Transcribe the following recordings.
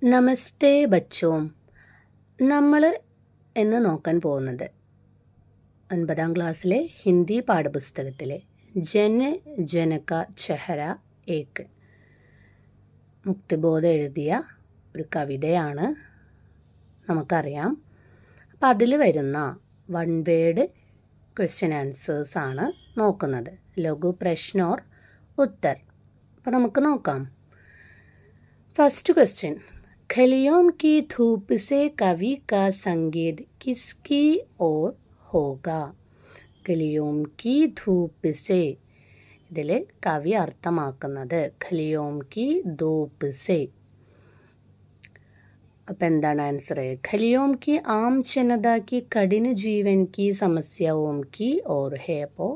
നമസ്തേ ബച്ചോം. നമ്മൾ ഇന്ന് നോക്കാൻ പോകുന്നത് 9ാം ക്ലാസ്സിലെ ഹിന്ദി പാഠപുസ്തകത്തിലെ ജന ജനക ചെഹര ഏക്ക് മുക്തിബോധ് എഴുതിയ ഒരു കവിതയാണ്. നമുക്കറിയാം. അപ്പം അതിൽ വരുന്ന വൺ വേഡ് ക്വസ്റ്റ്യൻ ആൻസേഴ്സാണ് നോക്കുന്നത്. ലഘു പ്രശ്നോർ ഉത്തർ. അപ്പം നമുക്ക് നോക്കാം. ഫസ്റ്റ് ക്വസ്റ്റ്യൻ, खलियों की धूप से कवि का संगीत किसकी ओर होगा? खलियों की धूप से ഇതിൽ കവി അർത്ഥമാക്കുന്നത് ഖലിയോം കി ധൂപ്പ് സെ. അപ്പം എന്താണ് ആൻസർ? ഖലിയോം കി ആം ജനത കി കഠിന ജീവൻ കി സമസ്യവും കി ഓർ ഹേ. അപ്പോൾ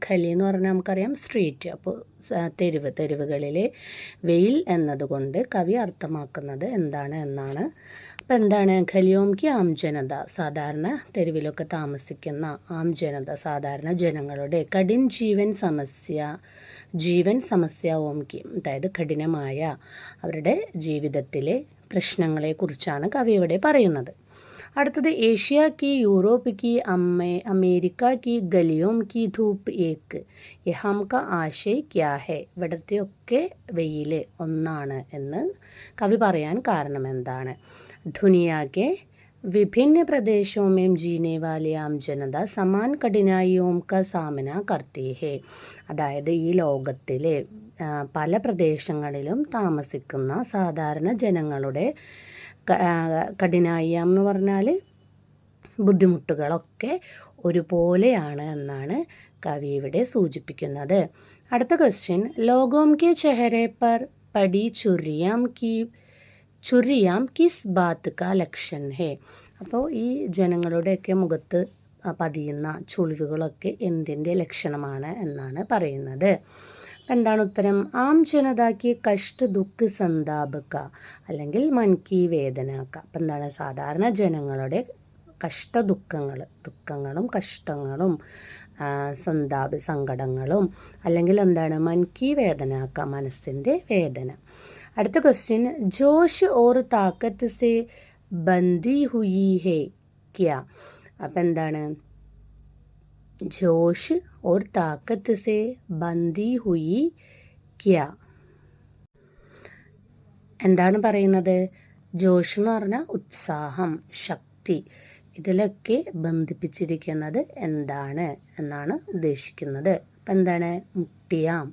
ഖലി എന്ന് പറഞ്ഞാൽ നമുക്കറിയാം സ്ട്രീറ്റ്, അപ്പോൾ തെരുവുകളിലെ വെയിൽ എന്നതുകൊണ്ട് കവി അർത്ഥമാക്കുന്നത് എന്താണ് എന്നാണ്. അപ്പം എന്താണ്? ഖലിയോം കി ആം ജനത, സാധാരണ തെരുവിലൊക്കെ താമസിക്കുന്ന ആം ജനത, സാധാരണ ജനങ്ങളുടെ കഠിൻ ജീവൻ സമസ്യ ഓം കി, അതായത് കഠിനമായ അവരുടെ ജീവിതത്തിലെ പ്രശ്നങ്ങളെക്കുറിച്ചാണ് കവി ഇവിടെ പറയുന്നത്. അടുത്തത്, ഏഷ്യ കി യൂറോപ്പ് കി അമേരിക്ക കി ഗലിയോം കി ധൂപ്പ് ഏക്ക് യഹാം ക ആശയ് ക്യാ ഹെ. ഇവിടത്തെയൊക്കെ വെയിൽ ഒന്നാണ് എന്ന് കവി പറയാൻ കാരണം എന്താണ്? ദുനിയാ കെ വിഭിന്ന പ്രദേശോं में जीने वाले आम जनता समान कठिनाइयों का सामना करती है. അതായത് ഈ ലോകത്തിലെ പല പ്രദേശങ്ങളിലും താമസിക്കുന്ന സാധാരണ ജനങ്ങളുടെ കഠിനായം എന്ന് പറഞ്ഞാൽ ബുദ്ധിമുട്ടുകളൊക്കെ ഒരുപോലെയാണ് എന്നാണ് കവി ഇവിടെ സൂചിപ്പിക്കുന്നത്. അടുത്ത ക്വസ്റ്റ്യൻ, ലോഗോം കെ ചെഹരെ പർ പടി ചുരിയാം കിസ് ബാത്ത് കാ ലക്ഷൻ ഹേ. അപ്പോൾ ഈ ജനങ്ങളുടെയൊക്കെ മുഖത്ത് പതിയുന്ന ചുളിവുകളൊക്കെ എന്തിൻ്റെ ലക്ഷണമാണ് എന്നാണ് പറയുന്നത്. എന്താണ് ഉത്തരം? ആം ജനതാക്ക് കഷ്ട ദുഃഖ സന്താപക അല്ലെങ്കിൽ മൻകി വേദനാക്ക. അപ്പം എന്താണ്? സാധാരണ ജനങ്ങളുടെ ദുഃഖങ്ങളും കഷ്ടങ്ങളും സങ്കടങ്ങളും, അല്ലെങ്കിൽ എന്താണ്? മൻകി വേദനാക്ക, മനസ്സിൻ്റെ വേദന. അടുത്ത ക്വസ്റ്റ്യൻ, ജോഷ് ഓർ താക്കത്ത് സെ ബന്ദി ഹുയി ഹേ ക്യാ. അപ്പം എന്താണ്? ജോഷ് ഓർ താക്കത്ത് സെ ബന്ദി ഹുയി ക്യാ. എന്താണ് പറയുന്നത്? ജോഷ് എന്ന് പറഞ്ഞാൽ ഉത്സാഹം, ശക്തി, ഇതിലൊക്കെ ബന്ധിപ്പിച്ചിരിക്കുന്നത് എന്താണ് എന്നാണ് ഉദ്ദേശിക്കുന്നത്. അപ്പം എന്താണ്? മുട്ടിയാം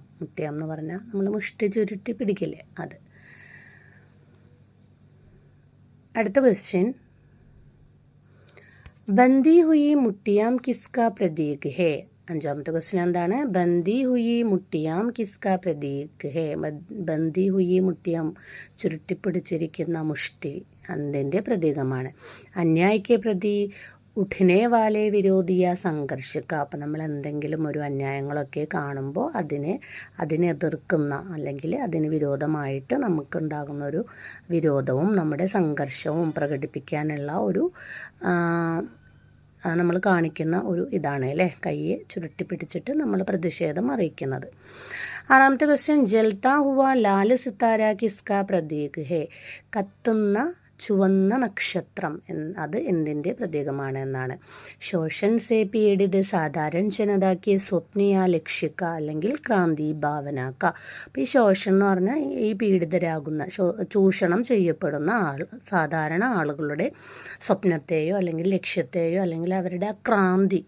എന്ന് പറഞ്ഞാൽ നമ്മൾ മുഷ്ടി ചുരുട്ടി പിടിക്കില്ലേ, അത്. അടുത്ത ക്വസ്റ്റ്യൻ, ബന്ദി ഹുയി മുട്ടിയാം കിസ്ക പ്രതീക് ഹേ. അഞ്ചാമത്തെ ക്വസ്റ്റ്യൻ എന്താണ്? ബന്ദി ഹുയി മുട്ടിയാം കിസ്ക പ്രതീക് ഹേ. ബന്ദി ഹുയി മുട്ടിയാം, ചുരുട്ടിപ്പിടിച്ചിരിക്കുന്ന മുഷ്ടി അതിൻ്റെ പ്രതീകമാണ്. അന്യായക്ക് പ്രതി ഉഠനെ വാലെ വിരോധിയ സംഘർഷിക്ക. അപ്പം നമ്മൾ എന്തെങ്കിലും ഒരു അന്യായങ്ങളൊക്കെ കാണുമ്പോൾ അതിനെ എതിർക്കുന്ന അല്ലെങ്കിൽ അതിന് വിരോധമായിട്ട് നമുക്കുണ്ടാകുന്ന ഒരു വിരോധവും നമ്മുടെ സംഘർഷവും പ്രകടിപ്പിക്കാനുള്ള ഒരു നമ്മൾ കാണിക്കുന്ന ഒരു ഇതാണ് അല്ലേ, കയ്യെ ചുരുട്ടിപ്പിടിച്ചിട്ട് നമ്മൾ പ്രതിഷേധം അറിയിക്കുന്നത്. ആറാമത്തെ ക്വസ്റ്റ്യൻ, ജൽത്താ ഹുവ ലാൽ സിത്താര കിസ്ക പ്രതീക് ഹേ. കത്തുന്ന ചുവന്ന നക്ഷത്രം അത് എന്തിൻ്റെ പ്രതീകമാണ് എന്നാണ്. ശോഷൻ സേ പീഡിത് സാധാരണ ജനതാക്കി സ്വപ്നയാ ലക്ഷിക്ക അല്ലെങ്കിൽ ക്രാന്തി ഭാവനാക്ക. അപ്പോൾ ഈ ശോഷൻ എന്ന് പറഞ്ഞാൽ ഈ പീഡിതരാകുന്ന, ചൂഷണം ചെയ്യപ്പെടുന്ന സാധാരണ ആളുകളുടെ സ്വപ്നത്തെയോ അല്ലെങ്കിൽ ലക്ഷ്യത്തെയോ അല്ലെങ്കിൽ അവരുടെ ക്രാന്തി,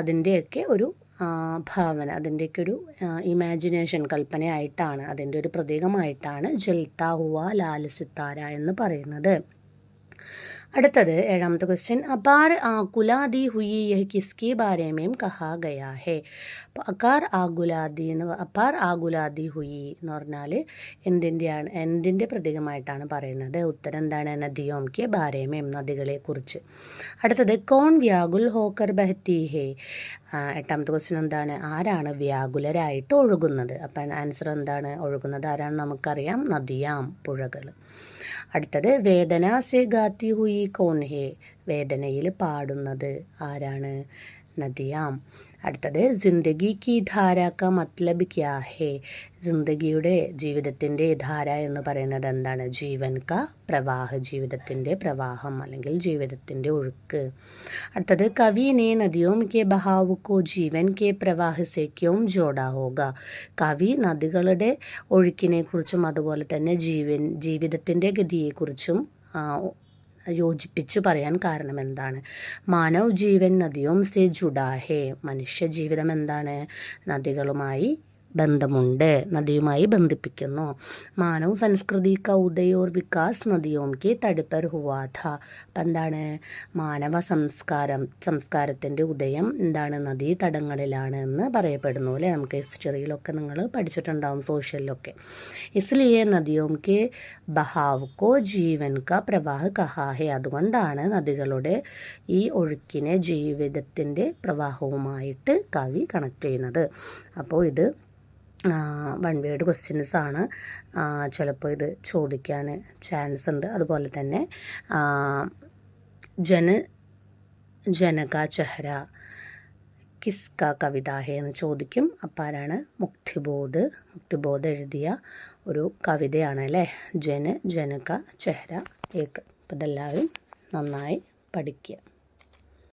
അതിൻ്റെയൊക്കെ ഒരു ഭാവന, അതിൻ്റെയൊക്കെ ഒരു ഇമാജിനേഷൻ, കൽപ്പനയായിട്ടാണ്, അതിൻ്റെ ഒരു പ്രതീകമായിട്ടാണ് ജൽത്താ ഹുവ ലാൽ സിത്താര എന്ന് പറയുന്നത്. അടുത്തത് ഏഴാമത്തെ ക്വസ്റ്റ്യൻ, അപാർ ആകുലാദി ഹുയി യഹ് കിസ്കെ ബാരെ മേം കഹാ ഗയാ ഹേ. അപാർ ആകുലാദി ഹുയി എന്ന് പറഞ്ഞാൽ എന്തിൻ്റെ പ്രതീകമായിട്ടാണ് പറയുന്നത്? ഉത്തരം എന്താണ്? നദിയോം കെ ബാരെ മേം, നദികളെക്കുറിച്ച്. അടുത്തത്, കോൺ വ്യാകുൽ ഹോക്കർ ബഹത്തി ഹേ. എട്ടാമത്തെ ക്വസ്റ്റ്യൻ എന്താണ്? ആരാണ് വ്യാകുലരായിട്ട് ഒഴുകുന്നത്? അപ്പം ആൻസർ എന്താണ്? ഒഴുകുന്നത് ആരാണ് നമുക്കറിയാം, നദിയാം, പുഴകൾ. അടുത്തത്, വേദന സെ ഗാത്തി ഹുയി കോൺ ഹേ. വേദനയിൽ പാടുന്നത് ആരാണ്? നദിയാം. അടുത്തത് ജിന്ദഗി കി ധാര കാ മത്ലബ് ക്യാ ഹേ. ജിന്ദഗിയുടെ ജീവിതത്തിൻ്റെ ധാര എന്ന് പറയുന്നത് എന്താണ്? ജീവൻ കാ പ്രവാഹ്, ജീവിതത്തിൻ്റെ പ്രവാഹം അല്ലെങ്കിൽ ജീവിതത്തിൻ്റെ ഒഴുക്ക്. അടുത്തത് കവി ने नदियों के बहाव को जीवन के प्रवाह से क्यों जोड़ा होगा. കവി നദികളുടെ ഒഴുക്കിനെ കുറിച്ചും അതുപോലെ തന്നെ ജീവിതത്തിൻ്റെ ഗതിയെക്കുറിച്ചും യോജിപ്പിച്ച് പറയാൻ കാരണം എന്താണ്? മാനവ് ജീവൻ നദിയോം സേ ജുഡാ ഹേ. മനുഷ്യ ജീവിതം എന്താണ്? നദികളുമായി ബന്ധമുണ്ട്, നദിയുമായി ബന്ധിപ്പിക്കുന്നു. മാനവ് സംസ്കൃതി കാ ഉദയ ഓർ വികാസ് നദിയോം കെ തട് പർ ഹുവാ ഥാ. അപ്പം എന്താണ്? മാനവ സംസ്കാരത്തിൻ്റെ ഉദയം എന്താണ്? നദീതടങ്ങളിലാണ് എന്ന് പറയപ്പെടുന്നു അല്ലേ? നമുക്ക് ഹിസ്റ്ററിയിലൊക്കെ നിങ്ങൾ പഠിച്ചിട്ടുണ്ടാവും, സോഷ്യലിലൊക്കെ. ഇസ്ലിയെ നദിയോം കെ ബഹാവ് കോ ജീവൻ കാ പ്രവാഹ് കഹാ ഹേ. അതുകൊണ്ടാണ് നദികളുടെ ഈ ഒഴുക്കിനെ ജീവിതത്തിൻ്റെ പ്രവാഹവുമായിട്ട് കവി കണക്ട് ചെയ്യുന്നത്. അപ്പോൾ ഇത് 1 വേർഡ് ക്വസ്റ്റ്യൻസ് ആണ്. ചിലപ്പോൾ ഇത് ചോദിക്കാൻ ചാൻസ് ഉണ്ട്. അതുപോലെ തന്നെ ജനക ചെഹ്ര കിസ്ക കവിത ഹേ എന്ന് ചോദിക്കും. അപ്പോൾ ആരാണ്? മുക്തിബോധ് എഴുതിയ ഒരു കവിതയാണ് അല്ലേ? ജനക ചെഹ്ര ഏക്ക്. അപ്പോൾ ഇതെല്ലാവരും നന്നായി പഠിക്കുക.